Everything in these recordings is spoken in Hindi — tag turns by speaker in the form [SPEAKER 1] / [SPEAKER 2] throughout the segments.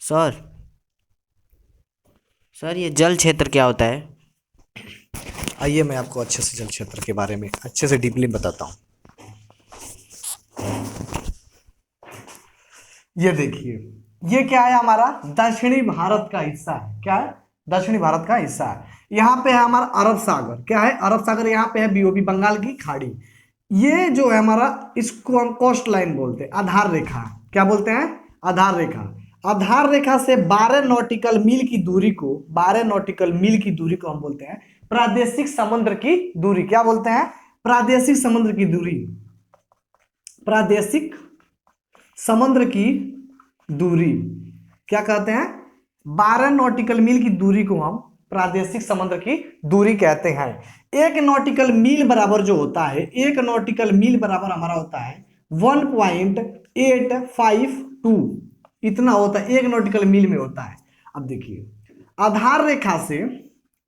[SPEAKER 1] सर सर ये जल क्षेत्र क्या होता है?
[SPEAKER 2] आइए मैं आपको अच्छे से जल क्षेत्र के बारे में अच्छे से डीपली बताता हूँ। ये देखिए, ये क्या है, हमारा दक्षिणी भारत का हिस्सा है। क्या है? दक्षिणी भारत का हिस्सा है। यहाँ पे है हमारा अरब सागर। क्या है? अरब सागर। यहाँ पे है बीओबी, बंगाल की खाड़ी। ये जो है हमारा, इसको हम कोस्ट लाइन बोलते हैं, आधार रेखा। क्या बोलते हैं? आधार रेखा। आधार रेखा से 12 नॉटिकल मील की दूरी को, 12 नॉटिकल मील की दूरी को हम बोलते हैं प्रादेशिक समुद्र की दूरी। क्या बोलते हैं? प्रादेशिक समुद्र की दूरी। प्रादेशिक समुद्र की दूरी क्या कहते हैं? 12 नॉटिकल मील की दूरी को हम प्रादेशिक समुद्र की दूरी कहते हैं। एक नॉटिकल मील बराबर जो होता है, एक नॉटिकल मील बराबर हमारा होता है 1.852, इतना होता है, एक नॉटिकल मील में होता है। अब देखिए, आधार रेखा से,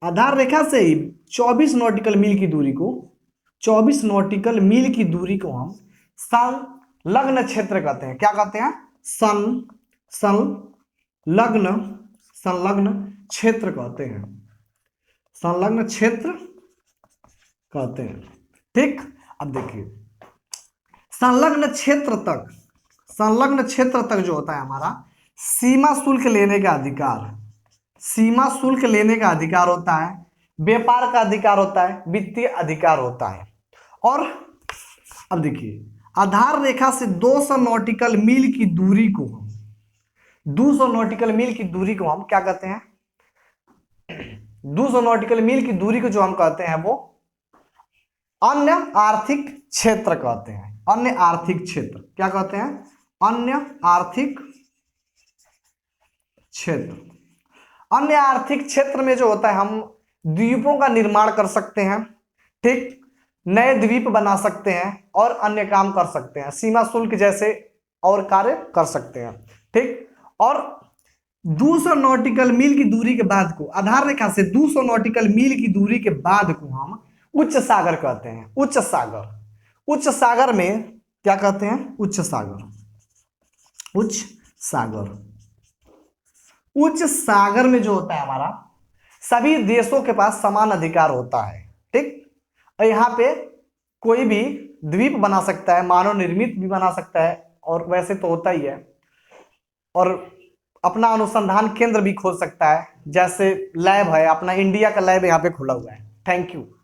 [SPEAKER 2] आधार रेखा से ही 24 नॉटिकल मील की दूरी को, 24 नॉटिकल मील की दूरी को हम संलग्न क्षेत्र कहते हैं। क्या कहते हैं? संलग्न, संलग्न क्षेत्र कहते हैं। संलग्न क्षेत्र कहते हैं। ठीक। अब देखिए, संलग्न क्षेत्र तक, संलग्न क्षेत्र तक जो होता है हमारा, सीमा शुल्क लेने का अधिकार, सीमा शुल्क लेने का अधिकार होता है, व्यापार का अधिकार होता है, वित्तीय अधिकार होता है। और अब देखिए, आधार रेखा से 200 नॉटिकल मील की दूरी को हम, 200 नॉटिकल मील की दूरी को हम क्या कहते हैं? 200 नॉटिकल मील की दूरी को जो हम कहते हैं वो अन्य आर्थिक क्षेत्र कहते हैं। अन्य आर्थिक क्षेत्र क्या कहते हैं? अन्य आर्थिक क्षेत्र। अन्य आर्थिक क्षेत्र में जो होता है, हम द्वीपों का निर्माण कर सकते हैं। ठीक, नए द्वीप बना सकते हैं और अन्य काम कर सकते हैं, सीमा शुल्क जैसे और कार्य कर सकते हैं। ठीक। और 200 नॉटिकल मील की दूरी के बाद को, आधार रेखा से 200 नॉटिकल मील की दूरी के बाद को हम उच्च सागर कहते हैं। उच्च सागर। उच्च सागर में क्या कहते हैं? उच्च सागर। उच्च सागर। उच्च सागर में जो होता है हमारा, सभी देशों के पास समान अधिकार होता है। ठीक। और यहाँ पे कोई भी द्वीप बना सकता है, मानव निर्मित भी बना सकता है, और वैसे तो होता ही है, और अपना अनुसंधान केंद्र भी खोल सकता है। जैसे लैब है अपना, इंडिया का लैब यहाँ पे खुला हुआ है। Thank you.